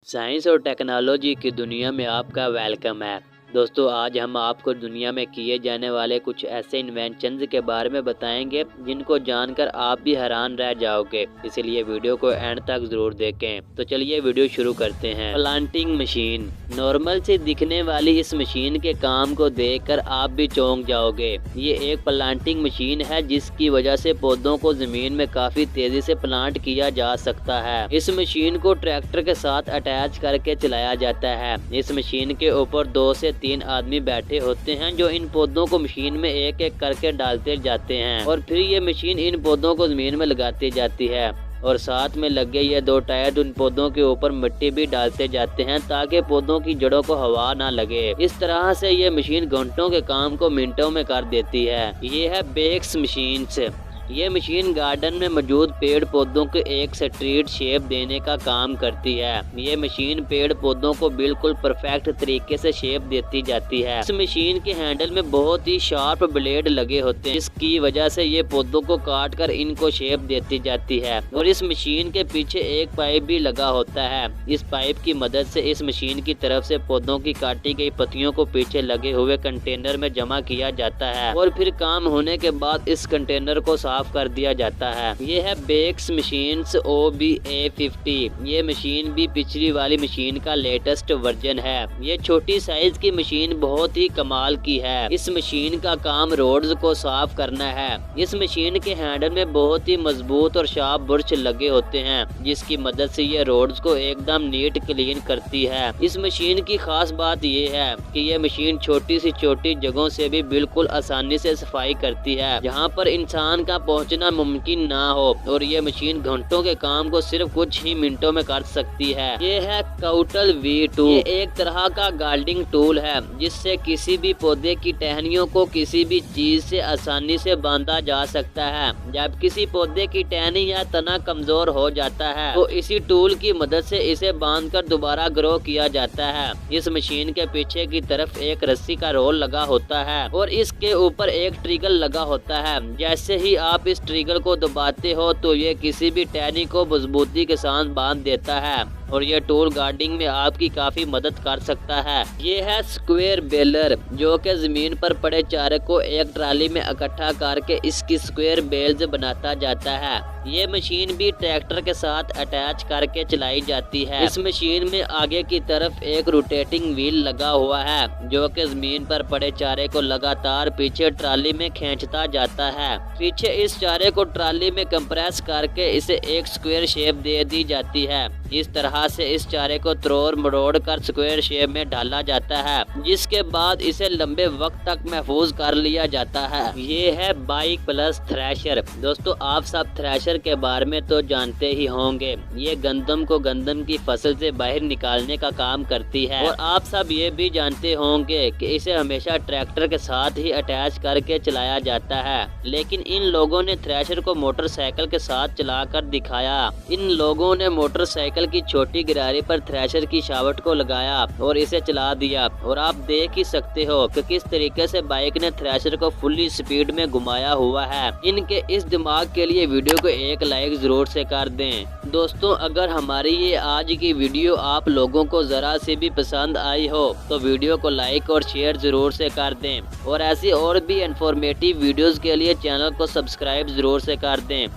Science और technology की दुनिया में आपका वेलकम है। दोस्तों, आज हम आपको दुनिया में किए जाने वाले कुछ ऐसे इन्वेंशंस के बारे में बताएंगे जिनको जानकर आप भी हैरान रह जाओगे, इसलिए वीडियो को एंड तक जरूर देखें। तो चलिए वीडियो शुरू करते हैं। Planting machine. नॉर्मल से दिखने वाली इस मशीन के काम को देखकर आप भी चौंक जाओगे। ये एक प्लांटिंग मशीन है जिसकी वजह से पौधों को जमीन में काफी तेजी से प्लांट किया जा सकता है। इस मशीन को ट्रैक्टर के साथ अटैच करके चलाया जाता है। इस मशीन के ऊपर 2 से 3 आदमी बैठे होते हैं जो इन पौधों को मशीन में एक एक करके डालते जाते हैं और फिर ये मशीन इन पौधों को जमीन में लगाती जाती है और साथ में लगे ये 2 टायर उन पौधों के ऊपर मिट्टी भी डालते जाते हैं ताकि पौधों की जड़ों को हवा ना लगे। इस तरह से ये मशीन घंटों के काम को मिनटों में कर देती है। ये है बेक्स मशीन। ये मशीन गार्डन में मौजूद पेड़ पौधों को एक स्ट्रेट शेप देने का काम करती है। ये मशीन पेड़ पौधों को बिल्कुल परफेक्ट तरीके से शेप देती जाती है। इस मशीन के हैंडल में बहुत ही शार्प ब्लेड लगे होते हैं जिसकी वजह से ये पौधों को काट कर इनको शेप देती जाती है और इस मशीन के पीछे एक पाइप भी लगा होता है। इस पाइप की मदद से इस मशीन की तरफ से पौधों की काटी गई पत्तियों को पीछे लगे हुए कंटेनर में जमा किया जाता है और फिर काम होने के बाद इस कंटेनर को साफ कर दिया जाता है। ये है बेक्स मशीन OBA50। ये मशीन भी पिछली वाली मशीन का लेटेस्ट वर्जन है। ये छोटी साइज की मशीन बहुत ही कमाल की है। इस मशीन का काम रोड्स को साफ करना है। इस मशीन के हैंडल में बहुत ही मजबूत और शार्प बुर्श लगे होते हैं जिसकी मदद से ये रोड्स को एकदम नीट क्लीन करती है। इस मशीन की खास बात ये है कि ये मशीन छोटी सी छोटी जगहों से भी बिल्कुल आसानी से सफाई करती है जहाँ पर इंसान का पहुंचना मुमकिन ना हो और ये मशीन घंटों के काम को सिर्फ कुछ ही मिनटों में कर सकती है। ये है काउटल V2। ये एक तरह का गार्डनिंग टूल है जिससे किसी भी पौधे की टहनियों को किसी भी चीज से आसानी से बांधा जा सकता है। जब किसी पौधे की टहनी या तना कमजोर हो जाता है तो इसी टूल की मदद से इसे बांधकर दोबारा ग्रो किया जाता है। इस मशीन के पीछे की तरफ एक रस्सी का रोल लगा होता है और इसके ऊपर एक ट्रिगर लगा होता है। जैसे ही आप इस ट्रिगर को दबाते हो तो ये किसी भी टहनी को मजबूती के साथ बांध देता है और ये टूल गार्डनिंग में आपकी काफी मदद कर सकता है। ये है स्क्वायर बेलर जो कि जमीन पर पड़े चारे को एक ट्राली में इकट्ठा करके इसकी स्क्वायर बेल्स बनाता जाता है। ये मशीन भी ट्रैक्टर के साथ अटैच करके चलाई जाती है। इस मशीन में आगे की तरफ एक रोटेटिंग व्हील लगा हुआ है जो कि जमीन पर पड़े चारे को लगातार पीछे ट्राली में खींचता जाता है। पीछे इस चारे को ट्राली में कंप्रेस करके इसे एक स्क्वायर शेप दे दी जाती है। इस तरह से इस चारे को तोड़ मरोड़ कर स्क्वायर शेप में डाला जाता है जिसके बाद इसे लंबे वक्त तक महफूज कर लिया जाता है। ये है बाइक प्लस थ्रेशर। दोस्तों, आप सब थ्रेशर के बारे में तो जानते ही होंगे। ये गंदम को गंदम की फसल से बाहर निकालने का काम करती है और आप सब ये भी जानते होंगे कि इसे हमेशा ट्रैक्टर के साथ ही अटैच करके चलाया जाता है, लेकिन इन लोगों ने थ्रेशर को मोटरसाइकिल के साथ चलाकर दिखाया। इन लोगों ने मोटरसाइकिल की छोटी गिरारी पर थ्रेशर की शावट को लगाया और इसे चला दिया और आप देख ही सकते हो कि किस तरीके से बाइक ने थ्रेशर को फुल्ली स्पीड में घुमाया हुआ है। इनके इस दिमाग के लिए वीडियो को एक लाइक जरूर से कर दें। दोस्तों, अगर हमारी ये आज की वीडियो आप लोगों को जरा से भी पसंद आई हो तो वीडियो को लाइक और शेयर जरूर से कर दें और ऐसी और भी इंफॉर्मेटिव वीडियोस के लिए चैनल को सब्सक्राइब जरूर से कर दें।